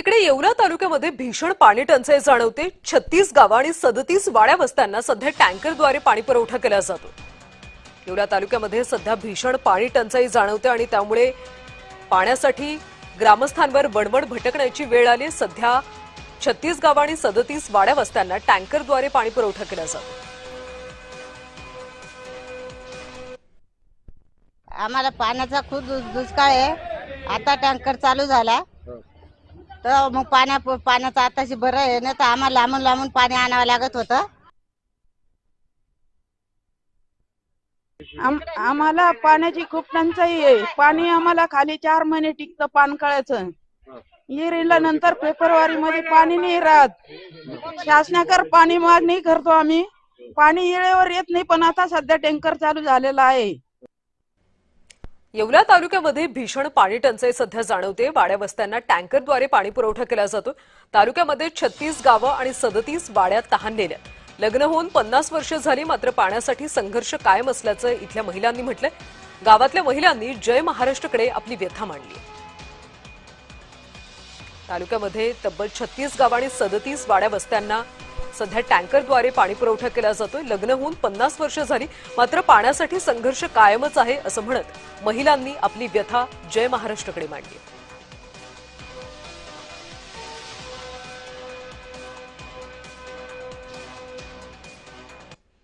इकडे येवला तालुक्यामध्ये भीषण पाणी टंचाई जाणवते। 36 गावं आणि 37 वाड्या वस्त्यांना सध्या टँकरद्वारे पाणी पुरवठा केला जातो। येवला तालुक्यामध्ये सध्या भीषण पाणी टंचाई जाणवते आणि त्यामुळे पाण्यासाठी ग्रामस्थांवर वणवण भटकण्याची वेळ आली। सध्या 36 गावं आणि 37 वाड्या वस्त्यांना टँकरद्वारे पाणी पुरवठा केला जातो। आम्हाला पाण्याचा खूप दुष्काळ आहे। आता टँकर चालू झाला तर मग पाण्याचं आताशी बरं आहे, नाही तर आम्हाला लांबून लांबून पाणी आणावं लागत होतं। आम्हाला पाण्याची खूप टंचाई आहे। पाणी आम्हाला खाली 4 महिने टिकतं पाणकळाचं। येरीला नंतर फेब्रुवारी मध्ये पाणी नाही राहत। शासनाकडे पाणी मागणी करतो आम्ही, पाणी वेळेवर येत नाही, पण आता सध्या टँकर चालू झालेला आहे। येवला तालुक्यामध्ये भीषण पाणी टंचाई सध्या जाणवते। वाड्या वस्त्यांना टँकरद्वारे पाणी पुरवठा केला जातो। तालुक्यामध्ये 36 गावं आणि 37 वाड्या तहानलेल्या। लग्न होऊन 50 वर्ष झाली, मात्र पाण्यासाठी संघर्ष कायम असल्याचं इथल्या महिलांनी म्हटलंय। गावातल्या महिलांनी जय महाराष्ट्रकडे आपली व्यथा मांडली। तालुक्यामध्ये तब्बल 36 गावं आणि 37 वाड्या वस्त्यांना सध्या टँकरद्वारे पाणी पुरवठा केला जातोय। लग्न होऊन 50 वर्ष झाली, मात्र पाण्यासाठी संघर्ष कायमच आहे असं म्हणत महिलांनी आपली व्यथा जय महाराष्ट्रकडे मांडली।